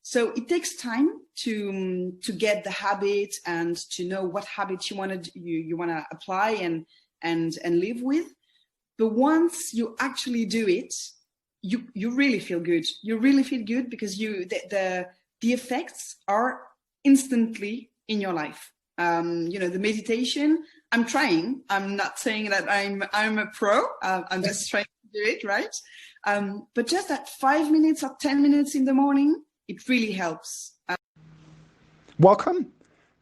So it takes time to get the habit and to know what habits you want to apply and live with. But once you actually do it, you really feel good. You really feel good because the effects are instantly in your life. The meditation, I'm trying. I'm not saying that I'm a pro. I'm just trying to do it, right? But just that 5 minutes or 10 minutes in the morning, it really helps. Welcome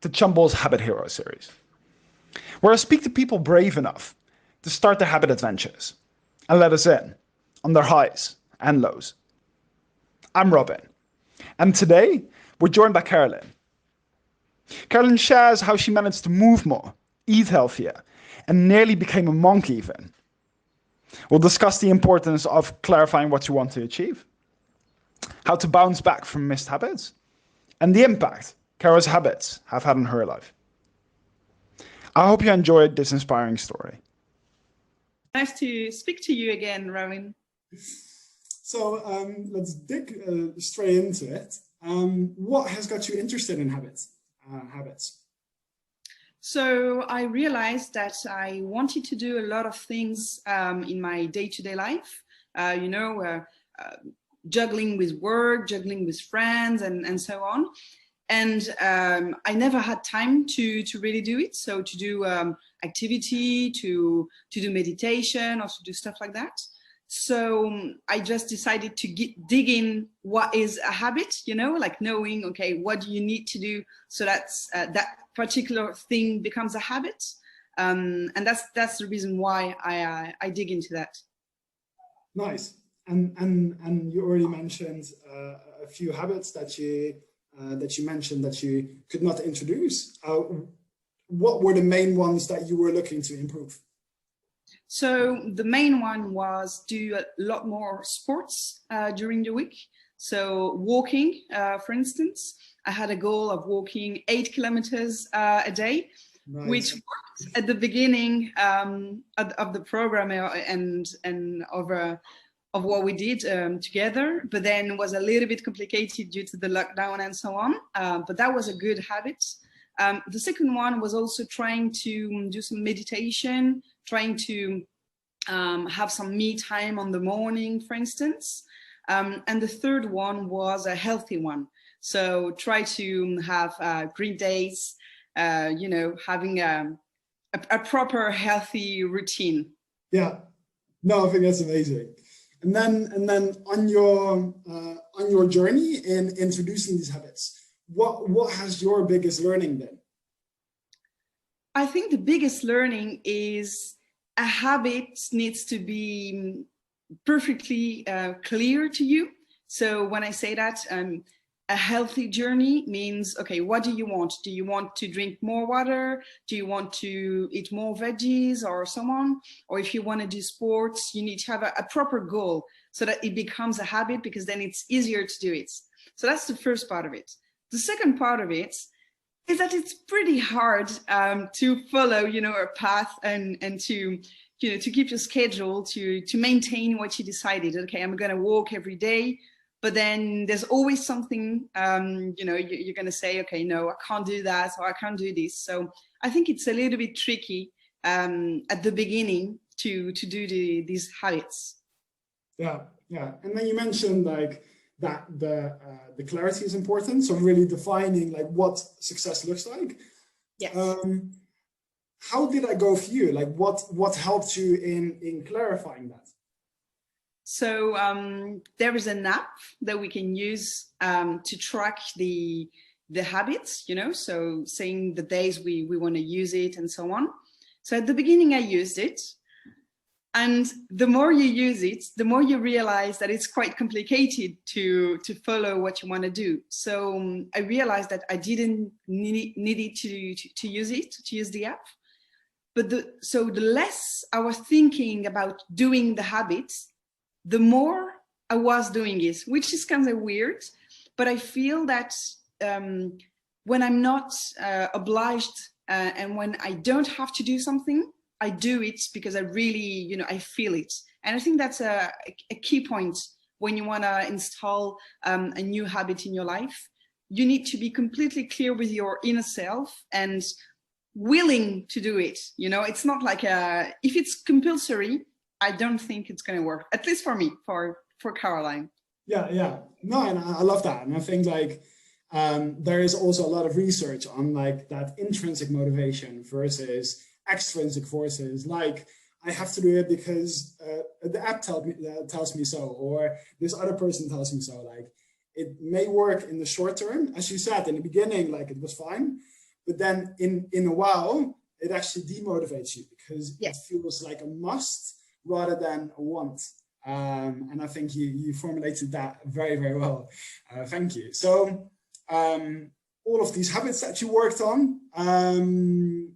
to Chumble's Habit Hero series, where I speak to people brave enough to start their habit adventures and let us in on their highs and lows. I'm Robin, and today we're joined by Caroline. Caroline shares how she managed to move more, eat healthier, and nearly became a monk even. We'll discuss the importance of clarifying what you want to achieve, how to bounce back from missed habits, and the impact Caro's habits have had on her life. I hope you enjoyed this inspiring story. Nice to speak to you again, Robin. So let's dig straight into it. What has got you interested in habits? So I realized that I wanted to do a lot of things in my day-to-day life, juggling with work, juggling with friends, and so on. And I never had time to really do it. So to do activity, to do meditation, or to do stuff like that. So I just decided to dig in what is a habit, like knowing, okay, what do you need to do so that that particular thing becomes a habit. And that's the reason why I dig into that. Nice. And you already mentioned a few habits that you mentioned that you could not introduce. What were the main ones that you were looking to improve? So the main one was do a lot more sports during the week. So walking, for instance, I had a goal of walking 8 kilometers a day, nice. Which worked at the beginning of the program and of what we did together, but then was a little bit complicated due to the lockdown and so on. But that was a good habit. The second one was also trying to do some meditation, trying to have some me time on the morning, for instance. And the third one was a healthy one. So try to have green days, having a proper healthy routine. Yeah, no, I think that's amazing. And then on your journey in introducing these habits, what has your biggest learning been? I think the biggest learning is a habit needs to be perfectly clear to you. So when I say that, a healthy journey means, okay, what do you want? Do you want to drink more water? Do you want to eat more veggies or so on? Or if you want to do sports, you need to have a proper goal so that it becomes a habit, because then it's easier to do it. So that's the first part of it. The second part of it is that it's pretty hard to follow, a path and to, to keep your schedule, to maintain what you decided. Okay, I'm going to walk every day. But then there's always something, you're going to say, okay, no, I can't do that, or I can't do this. So I think it's a little bit tricky at the beginning to do these habits. Yeah. And then you mentioned like that the clarity is important. So really defining like what success looks like. Yes. How did that go for you? Like what helped you in clarifying that? So there is an app that we can use to track the habits, so saying the days we want to use it and so on. So at the beginning I used it. And the more you use it, the more you realize that it's quite complicated to follow what you want to do. So I realized that I didn't need to use the app. But the less I was thinking about doing the habits, the more I was doing it, which is kind of weird. But I feel that when I'm not obliged and when I don't have to do something, I do it because I really, I feel it. And I think that's a key point when you want to install a new habit in your life, you need to be completely clear with your inner self and willing to do it. You know, it's not like if it's compulsory, I don't think it's going to work, at least for me, for Caroline. Yeah. No, and I love that. And I think like there is also a lot of research on like that intrinsic motivation versus extrinsic forces. Like, I have to do it because the app tells me so, or this other person tells me so. Like, it may work in the short term, as you said in the beginning, like it was fine, but then in a while, it actually demotivates you because it feels like a must rather than a want. And I think you formulated that very, very well. Thank you. So all of these habits that you worked on and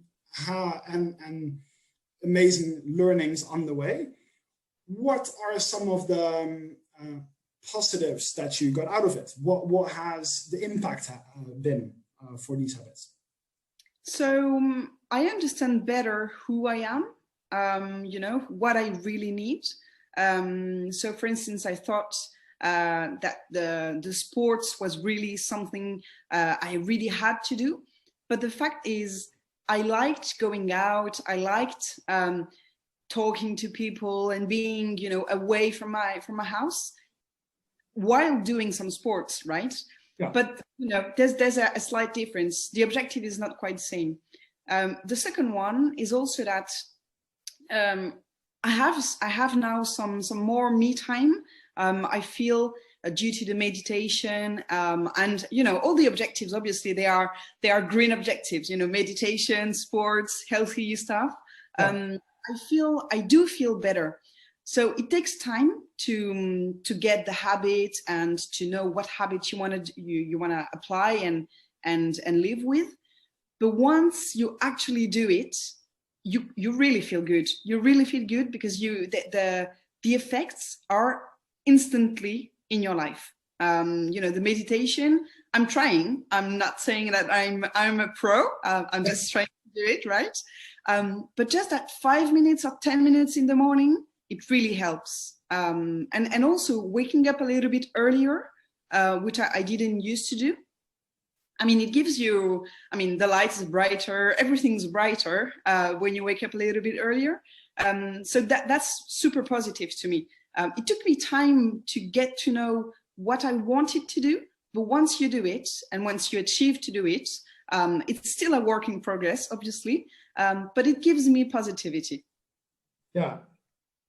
amazing learnings on the way. What are some of the positives that you got out of it? What has the impact been for these habits? So I understand better who I am, you know, what I really need. So for instance, I thought that the sports was really something I really had to do. But the fact is, I liked going out. I liked talking to people and being, you know, away from my house while doing some sports, right? Yeah. But you know, there's a slight difference. The objective is not quite the same. The second one is also that I have now some more me time. I feel due to the meditation and you know, all the objectives, obviously they are green objectives, you know, meditation, sports, healthy stuff. I do feel better. So it takes time to get the habit and to know what habits you want to apply and live with. But once you actually do it, you really feel good. You really feel good because the effects are instantly in your life. You know, the meditation, I'm trying. I'm not saying that I'm a pro. I'm just trying to do it, right? But just that 5 minutes or 10 minutes in the morning, it really helps. And also waking up a little bit earlier, which I didn't used to do. I mean, it gives you, I mean, the light is brighter, everything's brighter when you wake up a little bit earlier. So that's super positive to me. It took me time to get to know what I wanted to do, but once you do it and once you achieve to do it, it's still a work in progress, obviously, but it gives me positivity. Yeah,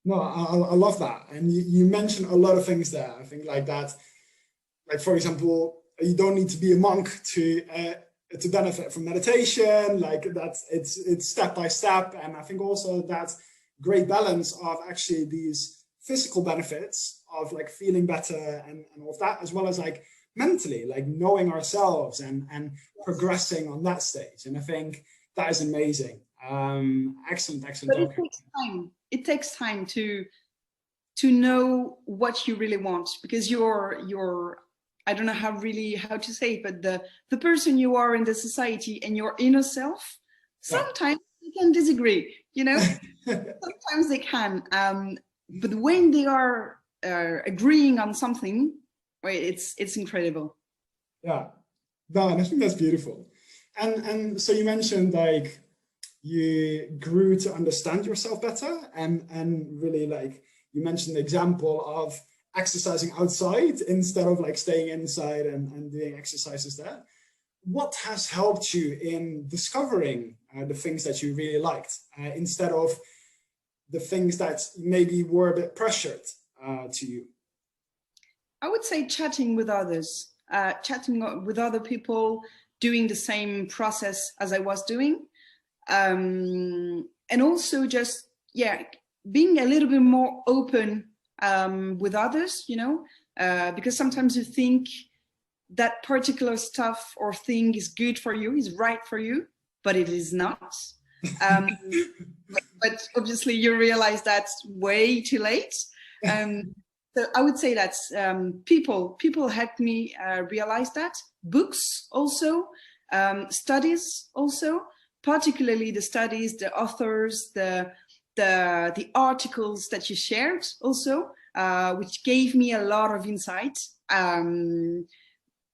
no, I love that. And you mentioned a lot of things there. I think like that, like for example, you don't need to be a monk to benefit from meditation. Like that's it's step by step, and I think also that great balance of actually these physical benefits of like feeling better and all of that, as well as like mentally, like knowing ourselves and progressing on that stage. And I think that is amazing. Excellent. But it takes time. It takes time to know what you really want, because you're I don't know how to say it, but the person you are in the society and your inner self, sometimes they can disagree, you know, sometimes they can. But when they are agreeing on something, it's incredible. Yeah, no, and I think that's beautiful. And so you mentioned like you grew to understand yourself better, and really like you mentioned the example of exercising outside instead of like staying inside and doing exercises there. What has helped you in discovering the things that you really liked instead of the things that maybe were a bit pressured to you? I would say chatting with others, chatting with other people doing the same process as I was doing. And also just, being a little bit more open with others, you know, because sometimes you think that particular stuff or thing is good for you, is right for you, but it is not. But obviously you realize that's way too late. So I would say that people helped me realize that. Books also, studies also, particularly the studies, the authors, the articles that you shared also which gave me a lot of insight.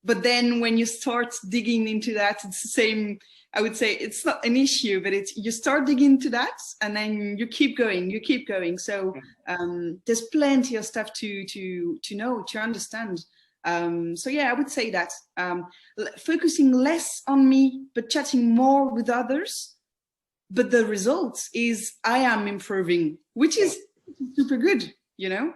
But then when you start digging into that, it's the same. I would say it's not an issue, but you start digging into that, and then you keep going. So there's plenty of stuff to know, to understand. So yeah, I would say that focusing less on me, but chatting more with others. But the result is I am improving, which is super good, you know?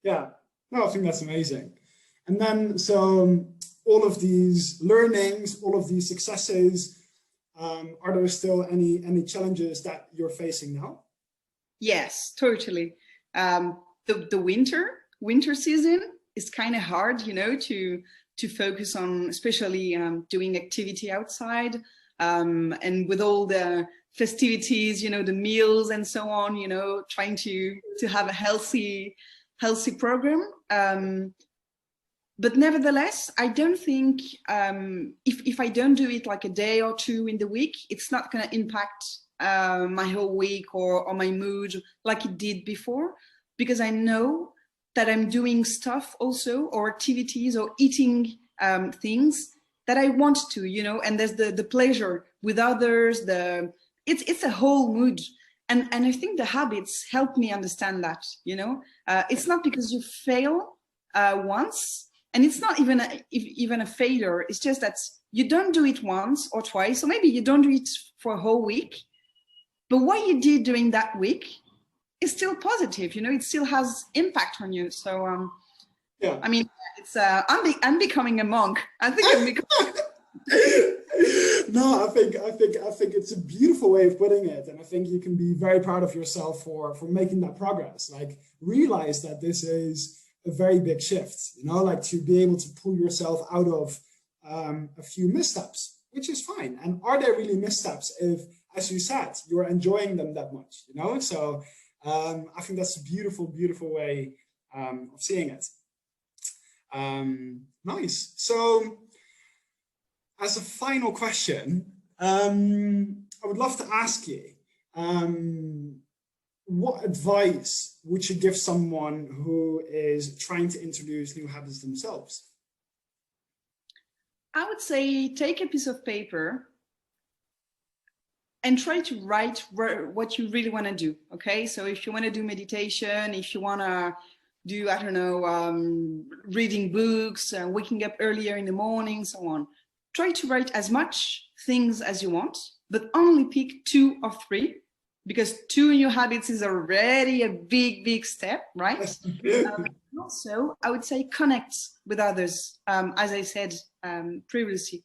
Yeah, no, I think that's amazing. And then, so all of these learnings, all of these successes, are there still any challenges that you're facing now? Yes, totally. The winter season is kind of hard, you know, to focus on, especially doing activity outside, and with all the festivities, you know, the meals and so on, you know, trying to have a healthy program. But nevertheless, I don't think if I don't do it like a day or two in the week, it's not going to impact my whole week or my mood like it did before, because I know that I'm doing stuff also, or activities, or eating things that I want to, you know, and there's the pleasure with others, it's a whole mood. And I think the habits help me understand that, you know, it's not because you fail once, and it's not even a failure. It's just that you don't do it once or twice, or maybe you don't do it for a whole week, but what you did during that week is still positive, you know, it still has impact on you. So yeah, I mean, it's I'm becoming a monk. I think I'm becoming No, I think it's a beautiful way of putting it, and I think you can be very proud of yourself for making that progress. Like, realize that this is a very big shift, you know, like to be able to pull yourself out of a few missteps, which is fine. And are there really missteps if, as you said, you're enjoying them that much, you know? So I think that's a beautiful, beautiful way of seeing it. Nice. So, as a final question, I would love to ask you, what advice would you give someone who is trying to introduce new habits themselves? I would say take a piece of paper and try to write what you really want to do. Okay, so if you want to do meditation, if you want to do, I don't know, reading books, waking up earlier in the morning, so on. Try to write as much things as you want, but only pick 2 or 3, because 2 new habits is already a big, big step, right? Also, I would say connect with others, as I said previously,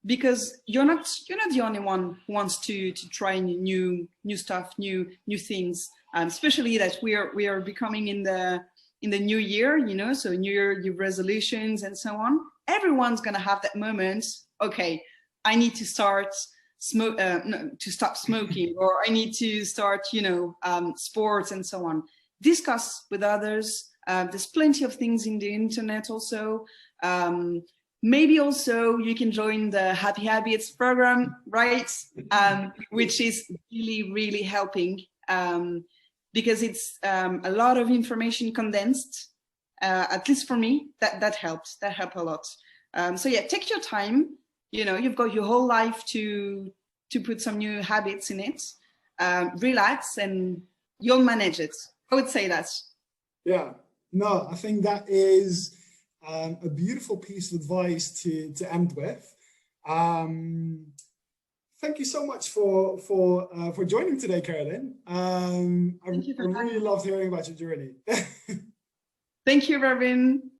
because you're not the only one who wants to try new stuff, new things, especially that we are becoming in the new year, you know, so new year, new resolutions and so on. Everyone's gonna have that moment. Okay, I need to start to stop smoking, or I need to start, you know, sports and so on. Discuss with others. There's plenty of things in the internet also. Maybe also you can join the Happy Habits program, right? Which is really, really helping, because it's a lot of information condensed. At least for me, that helps. That helped a lot. So yeah, take your time. You know, you've got your whole life to put some new habits in it. Relax, and you'll manage it. I would say that. Yeah, no, I think that is a beautiful piece of advice to end with. Thank you so much for joining today, Caroline. I really loved hearing about your journey. Thank you, Robin.